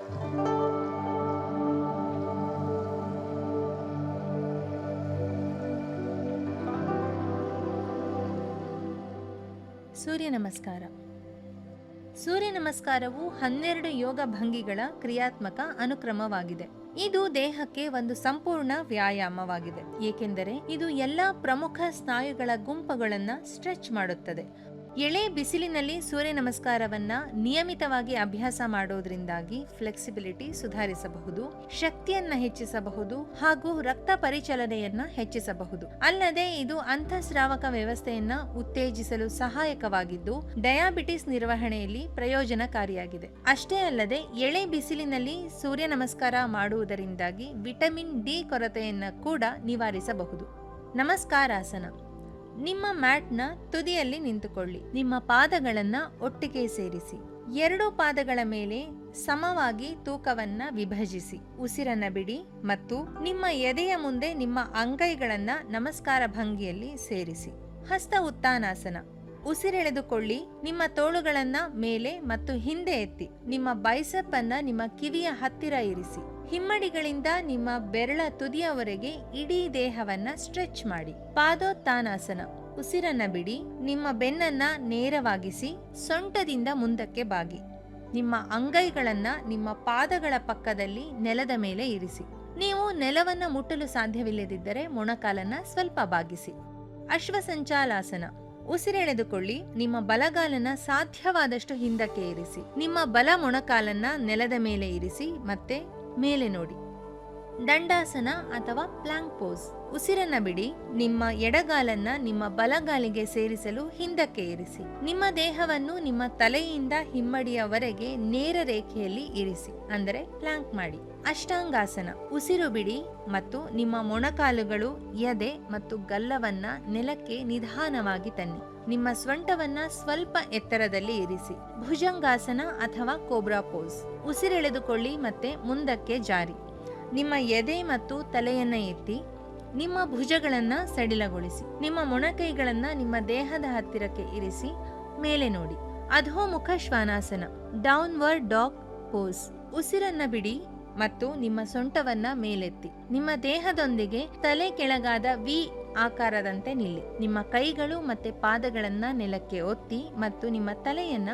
ಸೂರ್ಯ ನಮಸ್ಕಾರ. ಸೂರ್ಯ ನಮಸ್ಕಾರವು 12 ಯೋಗ ಭಂಗಿಗಳ ಕ್ರಿಯಾತ್ಮಕ ಅನುಕ್ರಮವಾಗಿದೆ. ಇದು ದೇಹಕ್ಕೆ ಒಂದು ಸಂಪೂರ್ಣ ವ್ಯಾಯಾಮವಾಗಿದೆ, ಏಕೆಂದರೆ ಇದು ಎಲ್ಲಾ ಪ್ರಮುಖ ಸ್ನಾಯುಗಳ ಗುಂಪುಗಳನ್ನು ಸ್ಟ್ರೆಚ್ ಮಾಡುತ್ತದೆ. ಎಳೆ ಬಿಸಿಲಿನಲ್ಲಿ ಸೂರ್ಯ ನಮಸ್ಕಾರವನ್ನ ನಿಯಮಿತವಾಗಿ ಅಭ್ಯಾಸ ಮಾಡೋದ್ರಿಂದಾಗಿ ಫ್ಲೆಕ್ಸಿಬಿಲಿಟಿ ಸುಧಾರಿಸಬಹುದು, ಶಕ್ತಿಯನ್ನ ಹೆಚ್ಚಿಸಬಹುದು ಹಾಗೂ ರಕ್ತ ಪರಿಚಲನೆಯನ್ನ ಹೆಚ್ಚಿಸಬಹುದು. ಅಲ್ಲದೆ ಇದು ಅಂತಃಸ್ರಾವಕ ವ್ಯವಸ್ಥೆಯನ್ನ ಉತ್ತೇಜಿಸಲು ಸಹಾಯಕವಾಗಿದ್ದು ಡಯಾಬಿಟಿಸ್ ನಿರ್ವಹಣೆಯಲ್ಲಿ ಪ್ರಯೋಜನಕಾರಿಯಾಗಿದೆ. ಅಷ್ಟೇ ಅಲ್ಲದೆ ಎಳೆ ಬಿಸಿಲಿನಲ್ಲಿ ಸೂರ್ಯ ನಮಸ್ಕಾರ ಮಾಡುವುದರಿಂದಾಗಿ ವಿಟಮಿನ್ ಡಿ ಕೊರತೆಯನ್ನ ಕೂಡ ನಿವಾರಿಸಬಹುದು. ನಮಸ್ಕಾರಾಸನ. ನಿಮ್ಮ ಮ್ಯಾಟ್ನ ತುದಿಯಲ್ಲಿ ನಿಂತುಕೊಳ್ಳಿ. ನಿಮ್ಮ ಪಾದಗಳನ್ನ ಒಟ್ಟಿಗೆ ಸೇರಿಸಿ. 2 ಪಾದಗಳ ಮೇಲೆ ಸಮವಾಗಿ ತೂಕವನ್ನ ವಿಭಜಿಸಿ. ಉಸಿರನ್ನ ಬಿಡಿ ಮತ್ತು ನಿಮ್ಮ ಎದೆಯ ಮುಂದೆ ನಿಮ್ಮ ಅಂಗೈಗಳನ್ನ ನಮಸ್ಕಾರ ಭಂಗಿಯಲ್ಲಿ ಸೇರಿಸಿ. ಹಸ್ತ ಉತ್ತಾನಾಸನ. ಉಸಿರೆಳೆದುಕೊಳ್ಳಿ. ನಿಮ್ಮ ತೋಳುಗಳನ್ನ ಮೇಲೆ ಮತ್ತು ಹಿಂದೆ ಎತ್ತಿ. ನಿಮ್ಮ ಬೈಸೆಪ್ ಅನ್ನ ನಿಮ್ಮ ಕಿವಿಯ ಹತ್ತಿರ ಇರಿಸಿ. ಹಿಮ್ಮಡಿಗಳಿಂದ ನಿಮ್ಮ ಬೆರಳ ತುದಿಯವರೆಗೆ ಇಡೀ ದೇಹವನ್ನ ಸ್ಟ್ರೆಚ್ ಮಾಡಿ. ಪಾದೋತ್ತಾನಾಸನ. ಉಸಿರನ್ನ ಬಿಡಿ. ನಿಮ್ಮ ಬೆನ್ನನ್ನ ನೇರವಾಗಿಸಿ. ಸೊಂಟದಿಂದ ಮುಂದಕ್ಕೆ ಬಾಗಿ. ನಿಮ್ಮ ಅಂಗೈಗಳನ್ನ ನಿಮ್ಮ ಪಾದಗಳ ಪಕ್ಕದಲ್ಲಿ ನೆಲದ ಮೇಲೆ ಇರಿಸಿ. ನೀವು ನೆಲವನ್ನ ಮುಟ್ಟಲು ಸಾಧ್ಯವಿಲ್ಲದಿದ್ದರೆ ಮೊಣಕಾಲನ್ನ ಸ್ವಲ್ಪ ಬಾಗಿಸಿ. ಅಶ್ವಸಂಚಾಲಾಸನ. ಉಸಿರೆಳೆದುಕೊಳ್ಳಿ. ನಿಮ್ಮ ಬಲಗಾಲನ್ನ ಸಾಧ್ಯವಾದಷ್ಟು ಹಿಂದಕ್ಕೆ ಇರಿಸಿ. ನಿಮ್ಮ ಬಲ ಮೊಣಕಾಲನ್ನ ನೆಲದ ಮೇಲೆ ಇರಿಸಿ ಮತ್ತೆ ಮೇಲೆ ನೋಡಿ. ದಂಡಾಸನ ಅಥವಾ ಪ್ಲಾಂಕ್ ಪೋಸ್. ಉಸಿರನ್ನ ಬಿಡಿ. ನಿಮ್ಮ ಎಡಗಾಲನ್ನ ನಿಮ್ಮ ಬಲಗಾಲಿಗೆ ಸೇರಿಸಲು ಹಿಂದಕ್ಕೆ ಇರಿಸಿ. ನಿಮ್ಮ ದೇಹವನ್ನು ನಿಮ್ಮ ತಲೆಯಿಂದ ಹಿಮ್ಮಡಿಯವರೆಗೆ ನೇರ ರೇಖೆಯಲ್ಲಿ ಇರಿಸಿ, ಅಂದರೆ ಪ್ಲಾಂಕ್ ಮಾಡಿ. ಅಷ್ಟಾಂಗಾಸನ. ಉಸಿರು ಬಿಡಿ ಮತ್ತು ನಿಮ್ಮ ಮೊಣಕಾಲುಗಳು, ಎದೆ ಮತ್ತು ಗಲ್ಲವನ್ನ ನೆಲಕ್ಕೆ ನಿಧಾನವಾಗಿ ತನ್ನಿ. ನಿಮ್ಮ ಸ್ವಂಟವನ್ನ ಸ್ವಲ್ಪ ಎತ್ತರದಲ್ಲಿ ಇರಿಸಿ. ಭುಜಂಗಾಸನ ಅಥವಾ ಕೋಬ್ರಾ ಪೋಸ್. ಉಸಿರೆಳೆದುಕೊಳ್ಳಿ ಮತ್ತೆ ಮುಂದಕ್ಕೆ ಜಾರಿ. ನಿಮ್ಮ ಎದೆ ಮತ್ತು ತಲೆಯನ್ನ ಎತ್ತಿ. ನಿಮ್ಮ ಭುಜಗಳನ್ನ ಸಡಿಲಗೊಳಿಸಿ. ನಿಮ್ಮ ಮೊಣಕೈಗಳನ್ನ ನಿಮ್ಮ ದೇಹದ ಹತ್ತಿರಕ್ಕೆ ಇರಿಸಿ ಮೇಲೆ ನೋಡಿ. ಅಧೋಮುಖ ಶ್ವಾನಾಸನ, ಡೌನ್ವರ್ಡ್ ಡಾಗ್ ಪೋಸ್. ಉಸಿರನ್ನ ಬಿಡಿ ಮತ್ತು ನಿಮ್ಮ ಸೊಂಟವನ್ನ ಮೇಲೆತ್ತಿ. ನಿಮ್ಮ ದೇಹದೊಂದಿಗೆ ತಲೆ ಕೆಳಗಾದ ವಿ ಆಕಾರದಂತೆ ನಿಲ್ಲಿ. ನಿಮ್ಮ ಕೈಗಳು ಮತ್ತೆ ಪಾದಗಳನ್ನ ನೆಲಕ್ಕೆ ಒತ್ತಿ ಮತ್ತು ನಿಮ್ಮ ತಲೆಯನ್ನ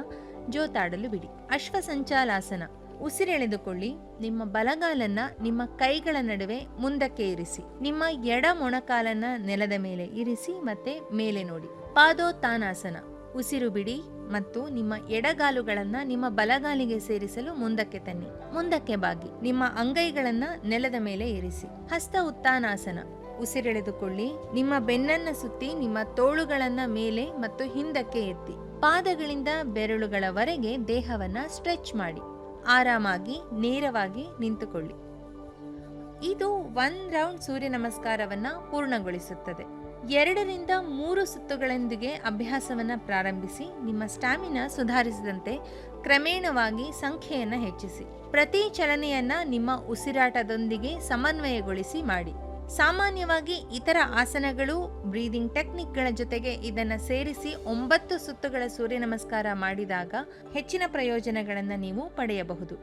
ಜೋತಾಡಲು ಬಿಡಿ. ಅಶ್ವಸಂಚಾಲಾಸನ. ಉಸಿರೆಳೆದುಕೊಳ್ಳಿ. ನಿಮ್ಮ ಬಲಗಾಲನ್ನ ನಿಮ್ಮ ಕೈಗಳ ನಡುವೆ ಮುಂದಕ್ಕೆ ಇರಿಸಿ. ನಿಮ್ಮ ಎಡ ಮೊಣಕಾಲನ್ನ ನೆಲದ ಮೇಲೆ ಇರಿಸಿ ಮತ್ತೆ ಮೇಲೆ ನೋಡಿ. ಪಾದೋತ್ತಾನಾಸನ. ಉಸಿರು ಬಿಡಿ ಮತ್ತು ನಿಮ್ಮ ಎಡಗಾಲುಗಳನ್ನ ನಿಮ್ಮ ಬಲಗಾಲಿಗೆ ಸೇರಿಸಲು ಮುಂದಕ್ಕೆ ತನ್ನಿ. ಮುಂದಕ್ಕೆ ಬಾಗಿ. ನಿಮ್ಮ ಅಂಗೈಗಳನ್ನ ನೆಲದ ಮೇಲೆ ಇರಿಸಿ. ಹಸ್ತ ಉತ್ತಾನಾಸನ. ಉಸಿರೆಳೆದುಕೊಳ್ಳಿ. ನಿಮ್ಮ ಬೆನ್ನನ್ನ ಸುತ್ತಿ ನಿಮ್ಮ ತೋಳುಗಳನ್ನ ಮೇಲೆ ಮತ್ತು ಹಿಂದಕ್ಕೆ ಎತ್ತಿ. ಪಾದಗಳಿಂದ ಬೆರಳುಗಳವರೆಗೆ ದೇಹವನ್ನ ಸ್ಟ್ರೆಚ್ ಮಾಡಿ. ಆರಾಮಾಗಿ ನೇರವಾಗಿ ನಿಂತುಕೊಳ್ಳಿ. ಇದು 1 ರೌಂಡ್ ಸೂರ್ಯ ನಮಸ್ಕಾರವನ್ನ ಪೂರ್ಣಗೊಳಿಸುತ್ತದೆ. 2 ರಿಂದ 3 ಸುತ್ತುಗಳೊಂದಿಗೆ ಅಭ್ಯಾಸವನ್ನ ಪ್ರಾರಂಭಿಸಿ. ನಿಮ್ಮ ಸ್ಟಾಮಿನಾ ಸುಧಾರಿಸಿದಂತೆ ಕ್ರಮೇಣವಾಗಿ ಸಂಖ್ಯೆಯನ್ನ ಹೆಚ್ಚಿಸಿ. ಪ್ರತಿ ಚಲನೆಯನ್ನ ನಿಮ್ಮ ಉಸಿರಾಟದೊಂದಿಗೆ ಸಮನ್ವಯಗೊಳಿಸಿ ಮಾಡಿ. ಸಾಮಾನ್ಯವಾಗಿ ಇತರ ಆಸನಗಳು, ಬ್ರೀದಿಂಗ್ ಟೆಕ್ನಿಕ್ಗಳ ಜೊತೆಗೆ ಇದನ್ನು ಸೇರಿಸಿ 9 ಸುತ್ತುಗಳ ಸೂರ್ಯ ನಮಸ್ಕಾರ ಮಾಡಿದಾಗ ಹೆಚ್ಚಿನ ಪ್ರಯೋಜನಗಳನ್ನು ನೀವು ಪಡೆಯಬಹುದು.